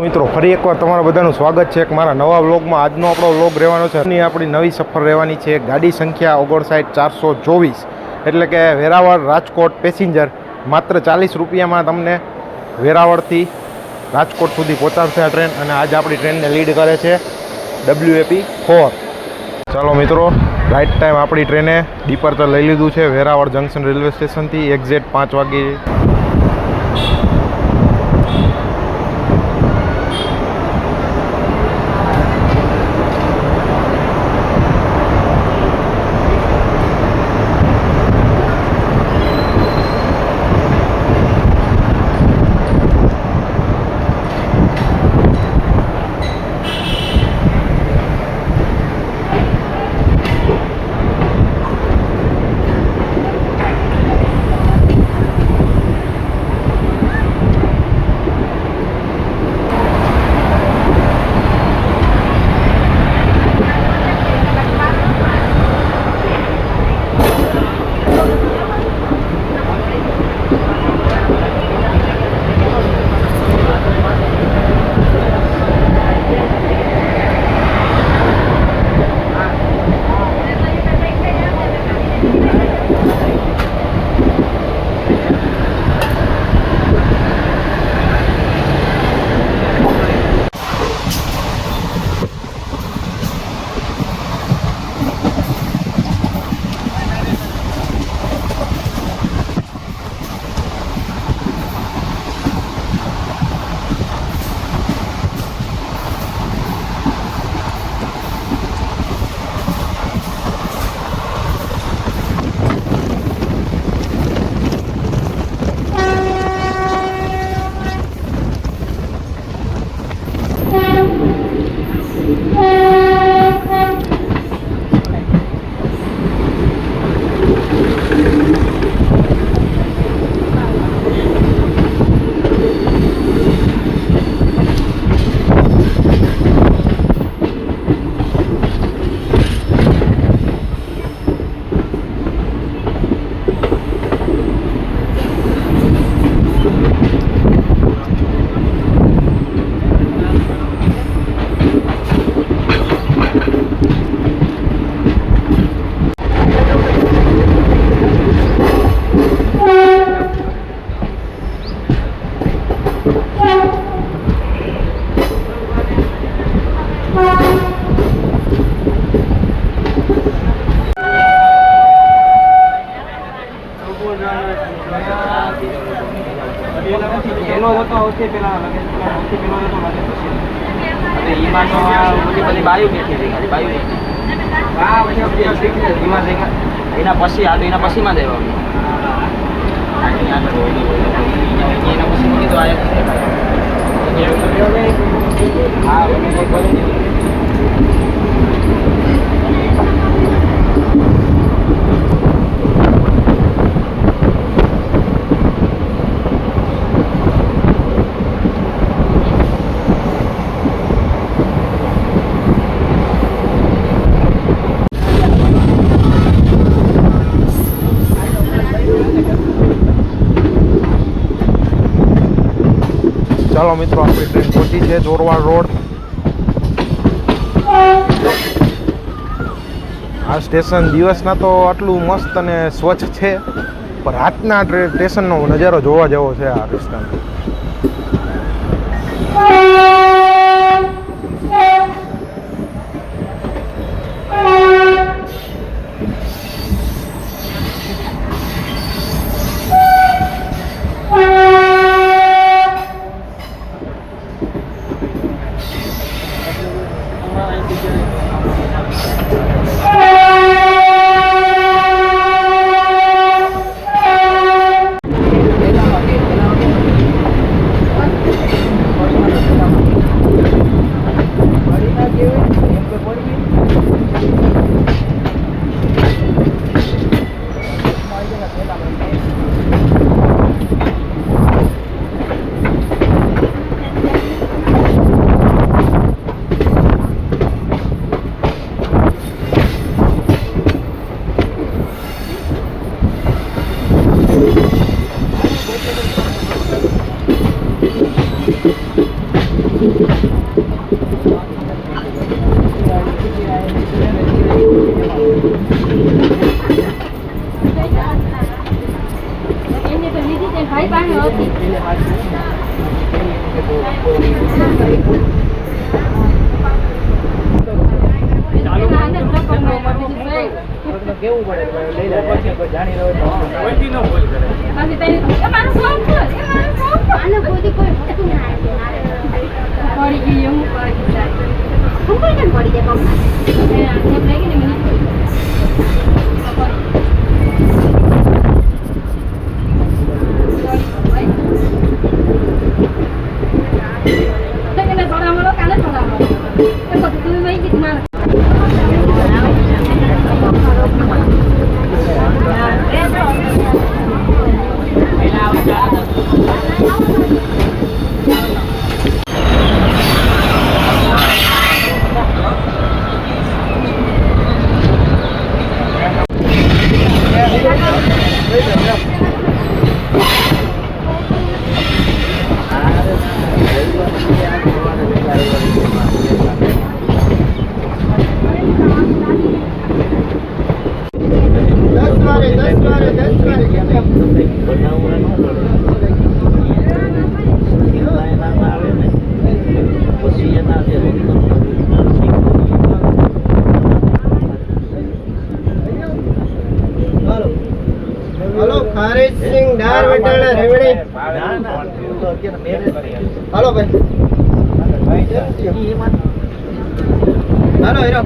મિત્રો ફરી એકવાર તમારા બધાનું સ્વાગત છે એક મારા નવા વ્લોગમાં। આજનો આપણો વ્લોગ રહેવાનો છે અને આપણી નવી સફર રહેવાની છે ગાડી સંખ્યા 59424 એટલે કે વેરાવળ રાજકોટ પેસેન્જર માત્ર 40 રૂપિયામાં તમને વેરાવળથી રાજકોટ સુધી પહોંચાડશે આ ટ્રેન। અને આજ આપણી ટ્રેનને લીડ કરે છે WAP 4। ચાલો મિત્રો, રાઈટ ટાઈમ આપણી ટ્રેને ડિપાર્ચર લઈ લીધું છે વેરાવળ જંકશન રેલવે સ્ટેશનથી એક્ઝેક્ટ 5 વાગે। પેલો હતો સૌથી પેલા લગે સૌથી પેલો હતો લગે પછી ઈમાન નો બધી બાયુ બેઠી હતી ખાલી બાયુ હા પછી ઈમાન એના પછી આ તો એના પછીમાં જ આવ્યો એના પછી મૂકી તો આવ્યો ચાલો મિત્રો, આપણી ટ્રેન પહોંચી છે ચોરવાડ રોડ। આ સ્ટેશન દિવસના તો આટલું મસ્ત અને સ્વચ્છ છે, પણ રાતના સ્ટેશનનો નજારો જોવા જેવો છે આ રસ્તા। કેવું પડે લઈ લે પછી જાણી રહ્યો કોઈ નો બોલ કરે પછી તને મારો શોખ છે આને કોઈ વસ્તુ ના આવે પડી ગઈ હું પડી જાય હું કોઈ કેમ પડી જાય પગમાં એ આને લાગી ને મને હલો ખારેજ સિંહ ડાર વટાણા રેવડી હાલો ભાઈ હાલો હીરો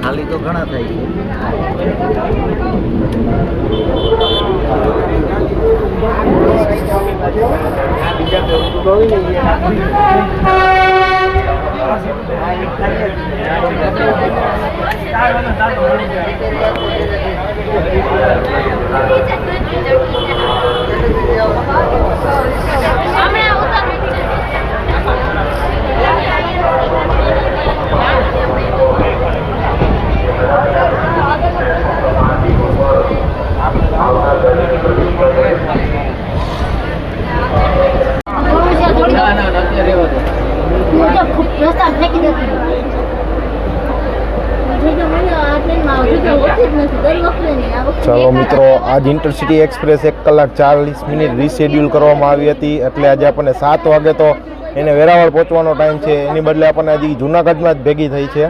ખાલી તો ઘણા થાય ચાલો મિત્રો, આજ ઇન્ટરસિટી એક્સપ્રેસ 1 કલાક 40 મિનિટ રીશેડ્યુલ કરવામાં આવી હતી. એટલે આજે આપણને 7 વાગે તો એને વેરાવળ પહોંચવાનો ટાઈમ છે, એની બદલે આપણને હજી જૂનાગઢમાં જ ભેગી થઈ છે.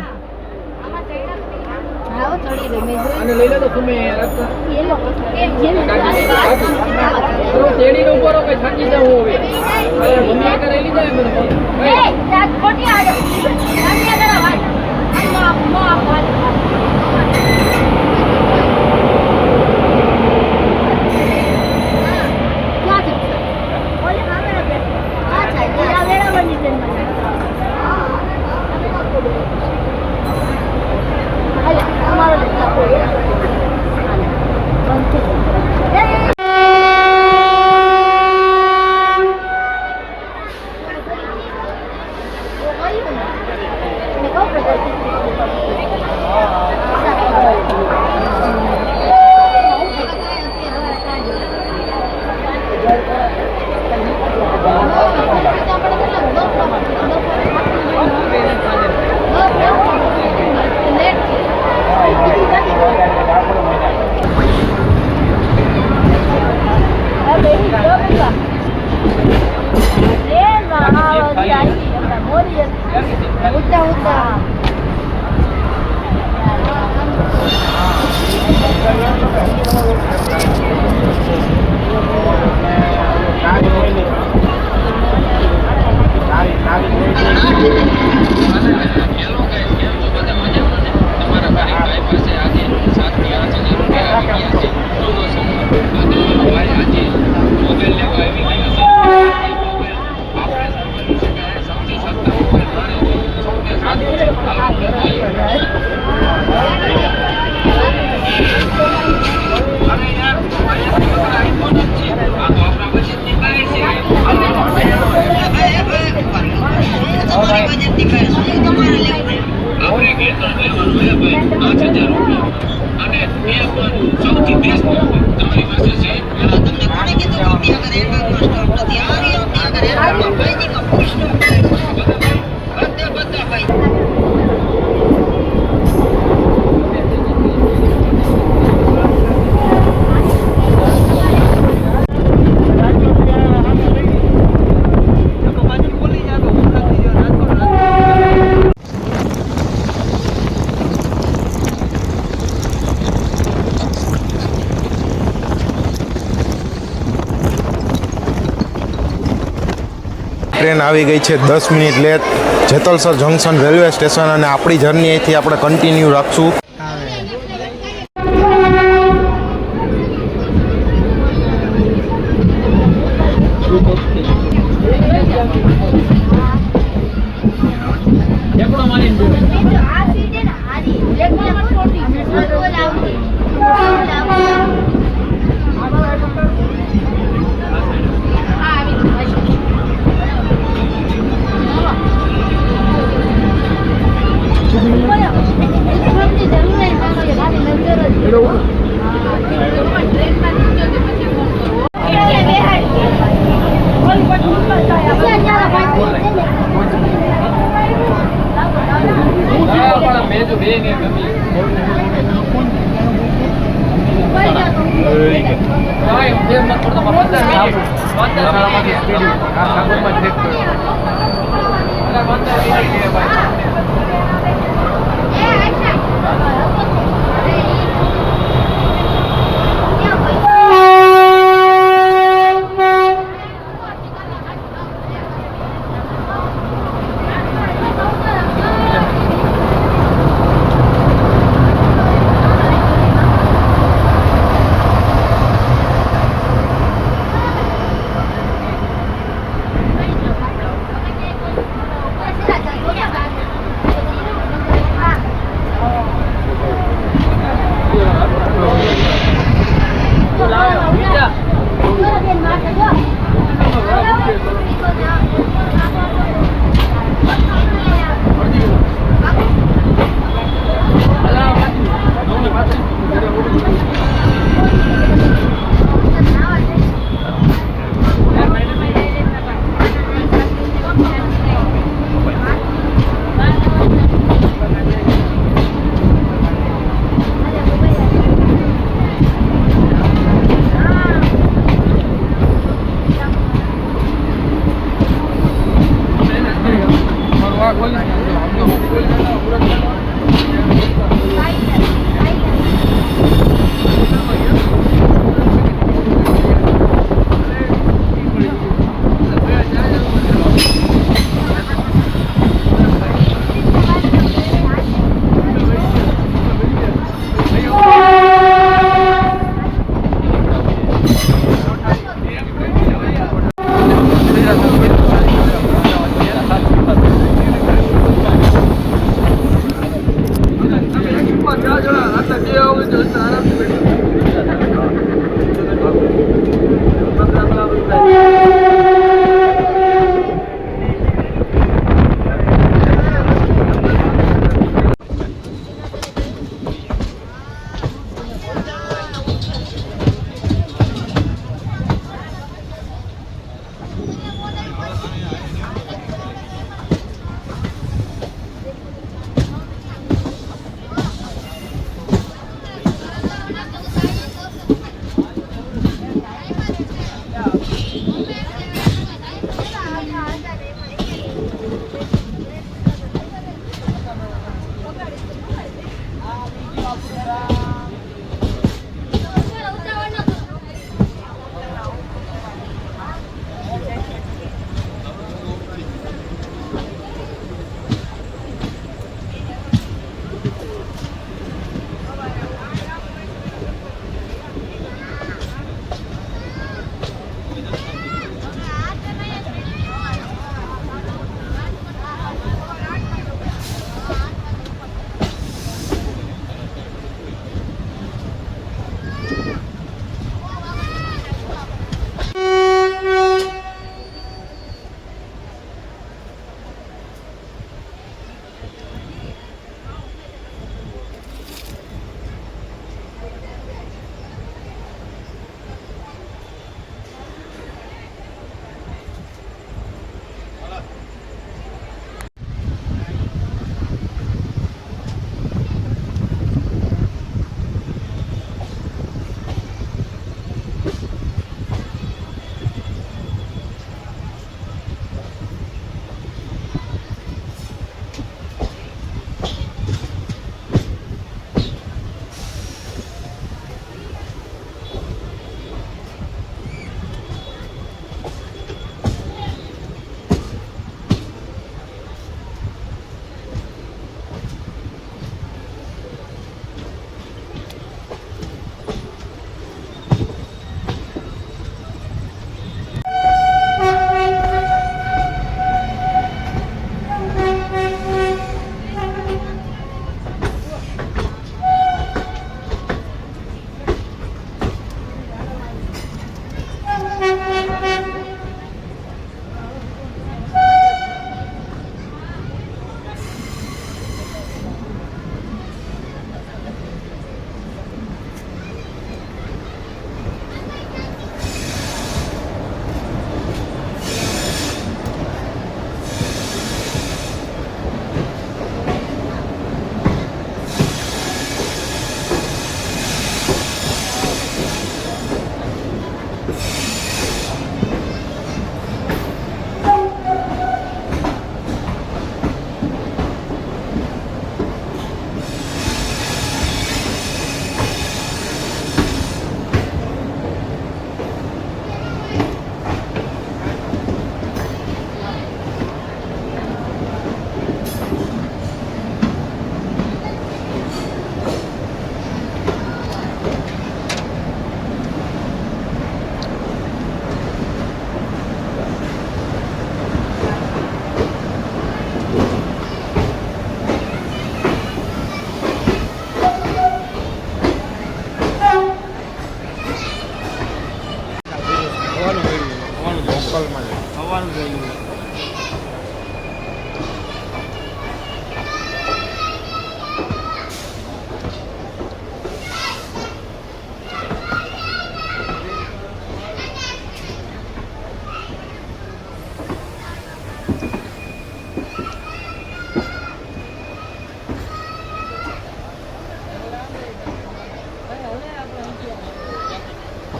ऊंचा ऊंचा ટ્રેન આવી ગઈ છે 10 minute late Jetalsar junction railway station અને આપણી જર્ની અહીંથી આપણે કન્ટિન્યુ રાખશું. આ સીટે ને આજી એક નંબર છોટી બોલ આવતી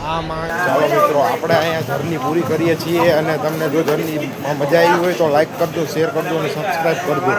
આમાં ચાલો મિત્રો આપણે અહીંયા જર્ની પૂરી કરીએ છીએ અને તમને જો જર્નીમાં મજા આવી હોય તો લાઈક કરજો, શેર કરજો અને સબસ્ક્રાઈબ કરજો.